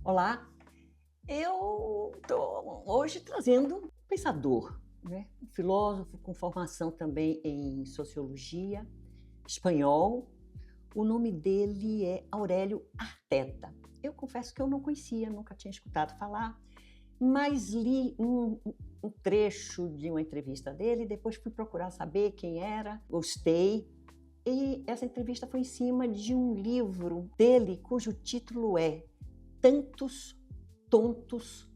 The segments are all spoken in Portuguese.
Olá, eu estou hoje trazendo um pensador, né? Um filósofo com formação também em sociologia, espanhol. O nome dele é Aurélio Arteta. Eu confesso que eu não conhecia, nunca tinha escutado falar, mas li um trecho de uma entrevista dele, depois fui procurar saber quem era, gostei. E essa entrevista foi em cima de um livro dele cujo título é Tantos Tontos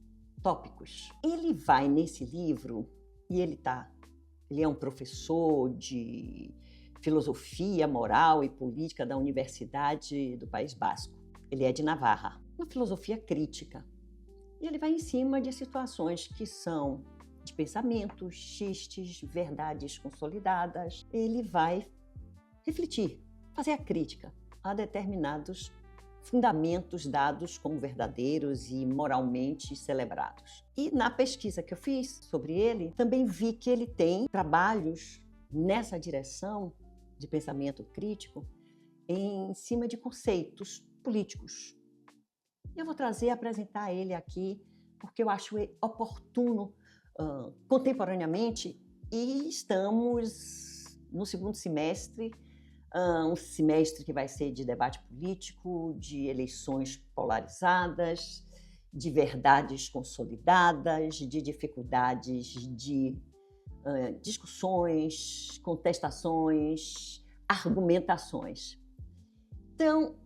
Tópicos. Ele vai nesse livro e ele é um professor de filosofia moral e política da Universidade do País Basco. Ele é de Navarra, uma filosofia crítica. E ele vai em cima de situações que são de pensamentos, xistes, verdades consolidadas. Ele vai refletir, fazer a crítica a determinados fundamentos dados como verdadeiros e moralmente celebrados. E na pesquisa que eu fiz sobre ele, também vi que ele tem trabalhos nessa direção de pensamento crítico em cima de conceitos políticos. Eu vou apresentar ele aqui porque eu acho oportuno contemporaneamente, e estamos no segundo semestre, um semestre que vai ser de debate político, de eleições polarizadas, de verdades consolidadas, de dificuldades de discussões, contestações, argumentações. Então,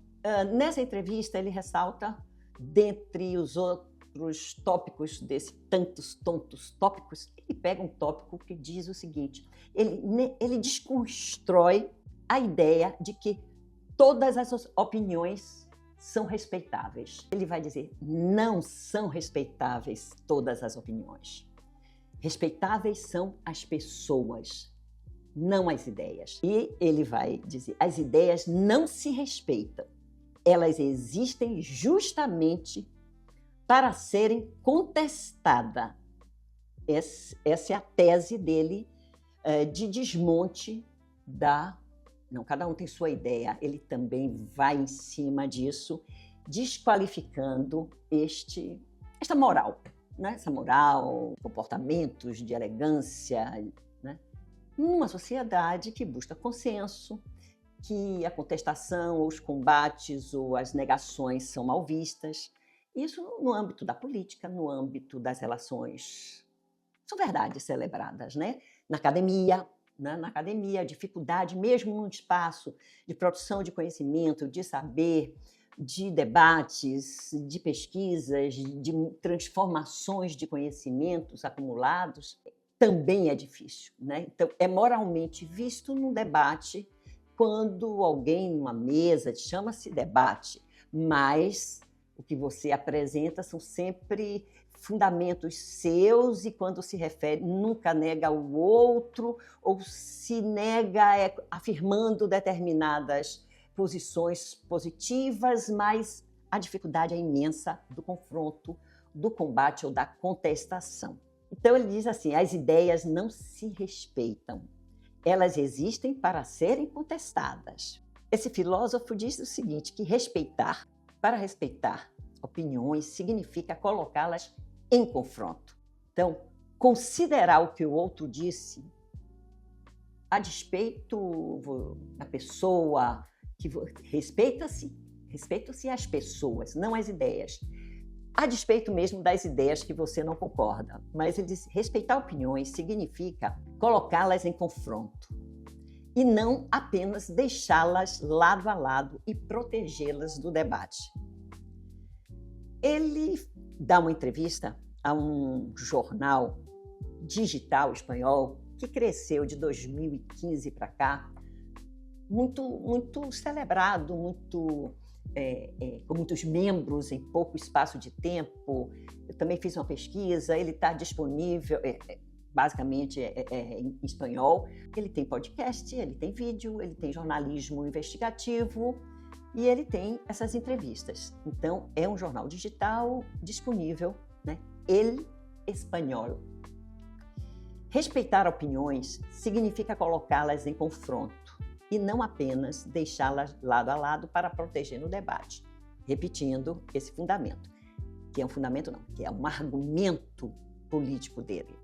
nessa entrevista, ele ressalta, dentre os outros tópicos desse Tantos Tontos Tópicos, ele pega um tópico que diz o seguinte: ele desconstrói a ideia de que todas as opiniões são respeitáveis. Ele vai dizer, não são respeitáveis todas as opiniões. Respeitáveis são as pessoas, não as ideias. E ele vai dizer, as ideias não se respeitam. Elas existem justamente para serem contestadas. Essa é a tese dele de desmonte da... Não, cada um tem sua ideia, ele também vai em cima disso, desqualificando esta moral, né? Essa moral, comportamentos de elegância, né? Numa sociedade que busca consenso, que a contestação, ou os combates ou as negações são mal vistas. Isso no âmbito da política, no âmbito das relações, são verdades celebradas, né? Na academia, a dificuldade, mesmo num espaço de produção de conhecimento, de saber, de debates, de pesquisas, de transformações de conhecimentos acumulados, também é difícil, né? Então, é moralmente visto num debate quando alguém numa mesa, chama-se debate, mas o que você apresenta são sempre fundamentos seus, e quando se refere, nunca nega o outro, ou se nega afirmando determinadas posições positivas, mas a dificuldade é imensa do confronto, do combate ou da contestação. Então ele diz assim, as ideias não se respeitam, elas existem para serem contestadas. Esse filósofo diz o seguinte, que para respeitar opiniões significa colocá-las em confronto. Então, considerar o que o outro disse a despeito da pessoa, que respeitam-se as pessoas, não as ideias. A despeito mesmo das ideias que você não concorda. Mas ele diz, respeitar opiniões significa colocá-las em confronto e não apenas deixá-las lado a lado e protegê-las do debate. Ele dá uma entrevista a um jornal digital espanhol que cresceu de 2015 para cá, muito celebrado, com muitos membros em pouco espaço de tempo. Eu também fiz uma pesquisa, ele está disponível, basicamente em espanhol. Ele tem podcast, ele tem vídeo, ele tem jornalismo investigativo, e ele tem essas entrevistas. Então, é um jornal digital disponível, né? El Espanhol. Respeitar opiniões significa colocá-las em confronto e não apenas deixá-las lado a lado para proteger no debate. Repetindo esse fundamento. que é um fundamento não, que é um argumento político dele.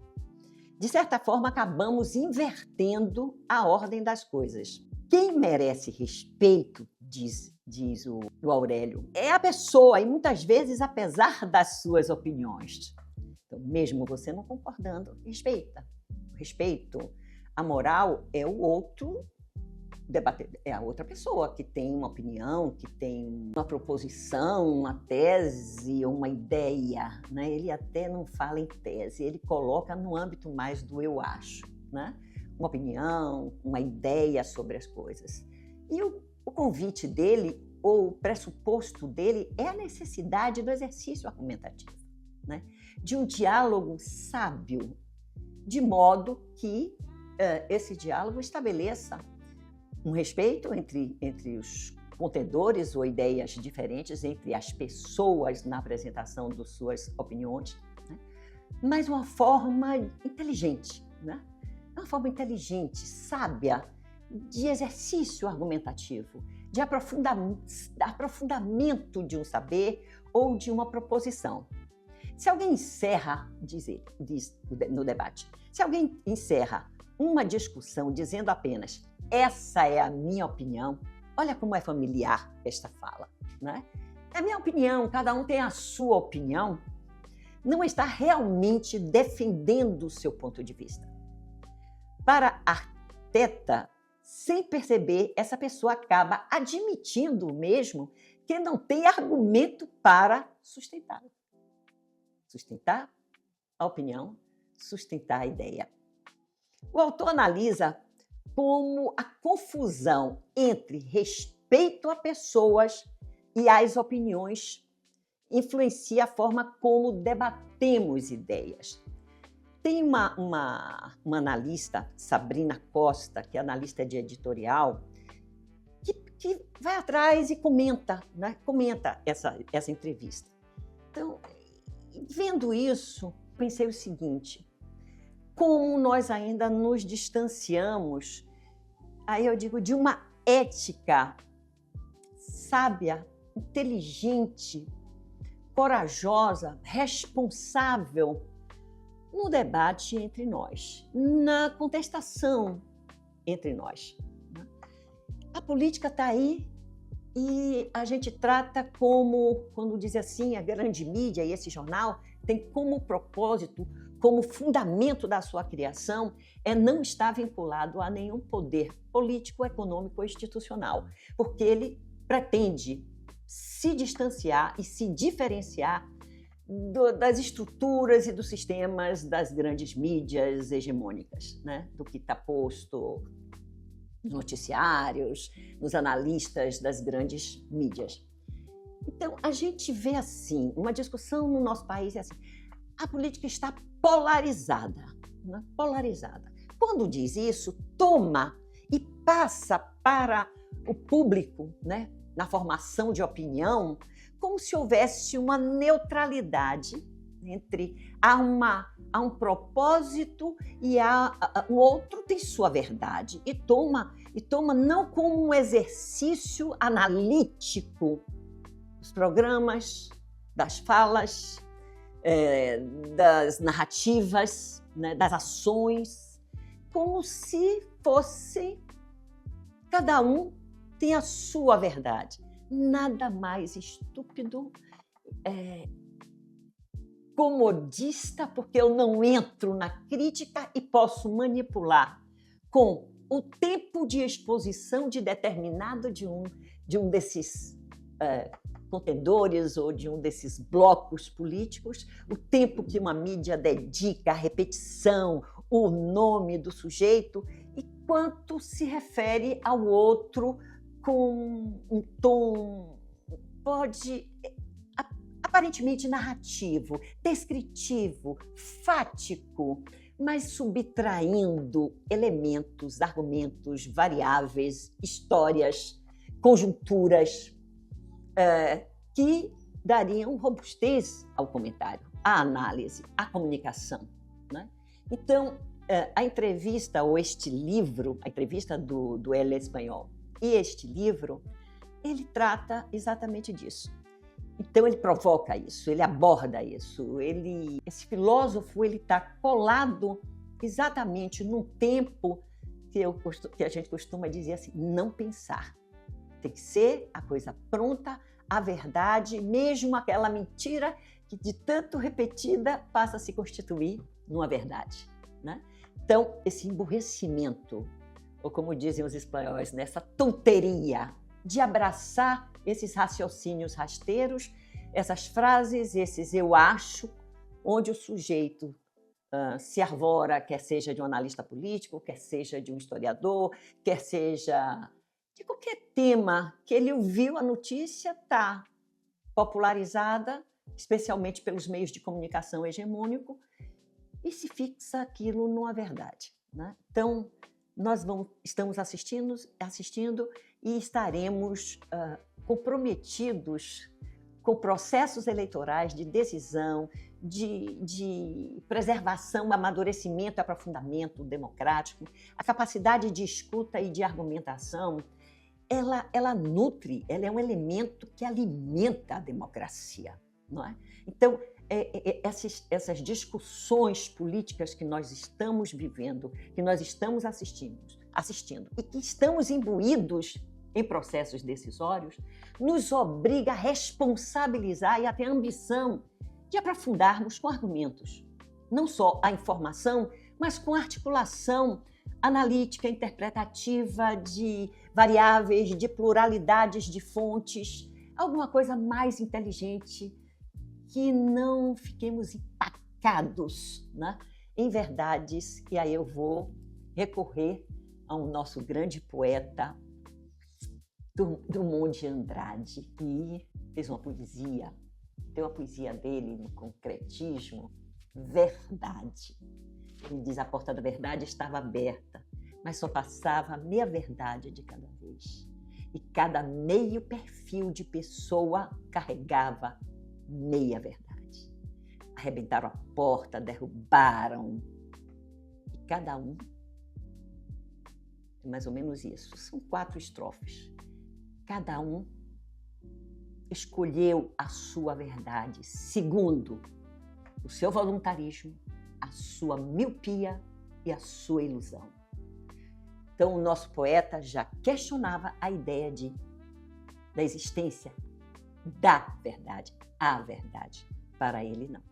De certa forma, acabamos invertendo a ordem das coisas. Quem merece respeito, diz o Aurélio, é a pessoa, e muitas vezes apesar das suas opiniões. Então, mesmo você não concordando, respeita. O respeito, a moral é o outro debater, é a outra pessoa que tem uma opinião, que tem uma proposição, uma tese, uma ideia, né? Ele até não fala em tese, ele coloca no âmbito mais do eu acho, né? Uma opinião, uma ideia sobre as coisas. E o convite dele, ou o pressuposto dele, é a necessidade do exercício argumentativo, né? De um diálogo sábio, de modo que esse diálogo estabeleça um respeito entre os contendores ou ideias diferentes, entre as pessoas na apresentação de suas opiniões, né? Mas uma forma inteligente, né? Uma forma inteligente, sábia, de exercício argumentativo, de aprofundamento de um saber ou de uma proposição. Se alguém encerra, diz no debate, se alguém encerra uma discussão dizendo apenas essa é a minha opinião, olha como é familiar esta fala, né? É a minha opinião, cada um tem a sua opinião, não está realmente defendendo o seu ponto de vista. Para Arteta, sem perceber, essa pessoa acaba admitindo mesmo que não tem argumento para sustentar a opinião, sustentar a ideia. O autor analisa como a confusão entre respeito a pessoas e às opiniões influencia a forma como debatemos ideias. Tem uma analista, Sabrina Costa, que é analista de editorial, que vai atrás e comenta, né? Comenta essa entrevista. Então, vendo isso, pensei o seguinte: como nós ainda nos distanciamos, aí eu digo, de uma ética sábia, inteligente, corajosa, responsável no debate entre nós, na contestação entre nós. A política está aí e a gente trata como, quando diz assim, a grande mídia e esse jornal tem como propósito, como fundamento da sua criação, é não estar vinculado a nenhum poder político, econômico ou institucional, porque ele pretende se distanciar e se diferenciar das estruturas e dos sistemas das grandes mídias hegemônicas, né? Do que está posto nos noticiários, nos analistas das grandes mídias. Então, a gente vê assim, uma discussão no nosso país é assim, a política está polarizada, né? Polarizada. Quando diz isso, toma e passa para o público, né? Na formação de opinião, como se houvesse uma neutralidade entre há um propósito e o outro tem sua verdade e toma não como um exercício analítico dos programas, das falas, das narrativas, né, das ações, como se fosse cada um tem a sua verdade. Nada mais estúpido, comodista, porque eu não entro na crítica e posso manipular com o tempo de exposição de determinado de um desses contendores ou de um desses blocos políticos, o tempo que uma mídia dedica à repetição, o nome do sujeito, e quanto se refere ao outro com um tom, aparentemente narrativo, descritivo, fático, mas subtraindo elementos, argumentos, variáveis, histórias, conjunturas, que dariam robustez ao comentário, à análise, à comunicação, né? Então, a entrevista ou este livro, a entrevista do El Espanhol e este livro, ele trata exatamente disso. Então ele provoca isso, ele aborda isso. Esse filósofo, ele está colado exatamente num tempo que a gente costuma dizer assim, não pensar. Tem que ser a coisa pronta, a verdade, mesmo aquela mentira que de tanto repetida passa a se constituir numa verdade, né? Então, esse emburrecimento, ou como dizem os espanhóis, nessa tonteria de abraçar esses raciocínios rasteiros, essas frases, esses eu acho, onde o sujeito se arvora, quer seja de um analista político, quer seja de um historiador, quer seja de qualquer tema que ele ouviu a notícia, está popularizada, especialmente pelos meios de comunicação hegemônico, e se fixa aquilo numa verdade, né? Então, nós estamos assistindo e estaremos comprometidos com processos eleitorais de decisão, de preservação, amadurecimento, aprofundamento democrático. A capacidade de escuta e de argumentação, ela nutre, ela é um elemento que alimenta a democracia, não é? Então, essas discussões políticas que nós estamos vivendo, que nós estamos assistindo e que estamos imbuídos em processos decisórios, nos obriga a responsabilizar e a ter a ambição de aprofundarmos com argumentos, não só a informação, mas com articulação analítica, interpretativa de variáveis, de pluralidades de fontes, alguma coisa mais inteligente, que não fiquemos empacados, né, em verdades. E aí eu vou recorrer ao nosso grande poeta Drummond de Andrade, que fez uma poesia, tem uma poesia dele no concretismo, Verdade. Ele diz: a porta da verdade estava aberta, mas só passava meia verdade de cada vez. E cada meio perfil de pessoa carregava meia verdade. Arrebentaram a porta, derrubaram. E cada um, é mais ou menos isso, são 4 estrofes. Cada um escolheu a sua verdade, segundo o seu voluntarismo, a sua miopia e a sua ilusão. Então, o nosso poeta já questionava a ideia da existência da verdade, a verdade. Para ele, não.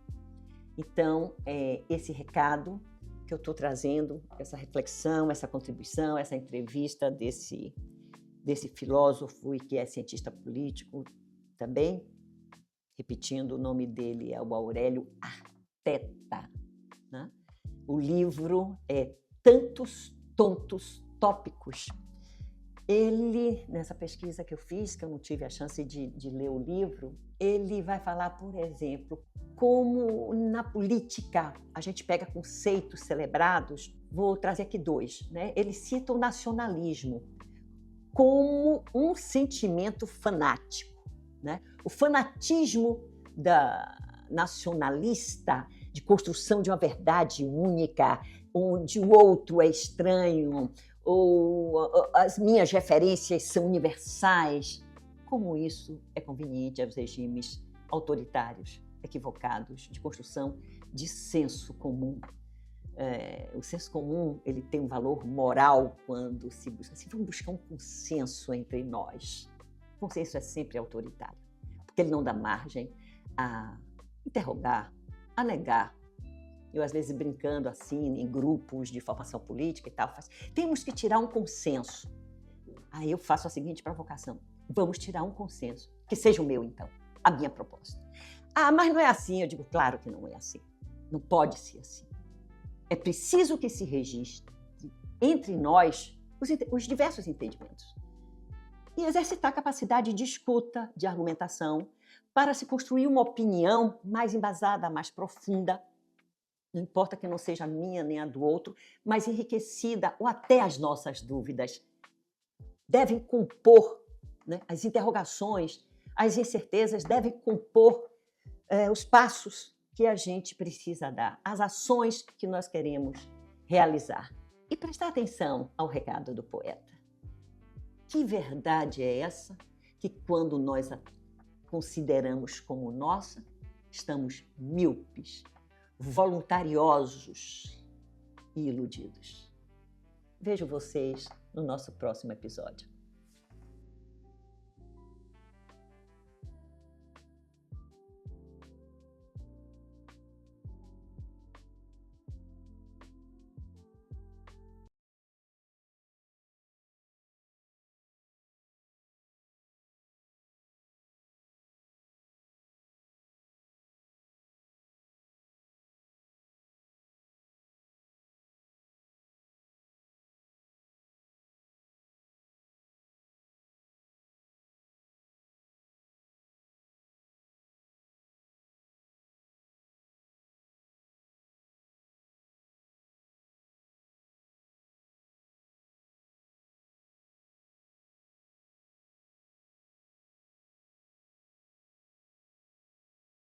Então, esse recado que eu estou trazendo, essa reflexão, essa contribuição, essa entrevista desse filósofo e que é cientista político também, repetindo, o nome dele é o Aurélio Arteta, né? O livro é Tantos Tontos Tópicos. Ele, nessa pesquisa que eu fiz, que eu não tive a chance de ler o livro, ele vai falar, por exemplo, como na política a gente pega conceitos celebrados. Vou trazer aqui 2, né? Ele cita o nacionalismo como um sentimento fanático, né? O fanatismo nacionalista, de construção de uma verdade única, onde o outro é estranho, ou as minhas referências são universais. Como isso é conveniente aos regimes autoritários, equivocados, de construção de senso comum. O senso comum, ele tem um valor moral quando se busca. Se vamos buscar um consenso entre nós, o consenso é sempre autoritário, porque ele não dá margem a interrogar, a negar. Eu, às vezes, brincando assim, em grupos de formação política e tal, temos que tirar um consenso. Aí eu faço a seguinte provocação: vamos tirar um consenso, que seja o meu, então, a minha proposta. Ah, mas não é assim. Eu digo, claro que não é assim. Não pode ser assim. É preciso que se registre entre nós os diversos entendimentos e exercitar a capacidade de escuta, de argumentação, para se construir uma opinião mais embasada, mais profunda. Não importa que não seja a minha nem a do outro, mas enriquecida, ou até as nossas dúvidas devem compor, né? As interrogações, as incertezas devem compor os passos que a gente precisa dar, as ações que nós queremos realizar. E prestar atenção ao recado do poeta. Que verdade é essa que, quando nós consideramos como nossa, estamos míopes, voluntariosos e iludidos. Vejo vocês no nosso próximo episódio.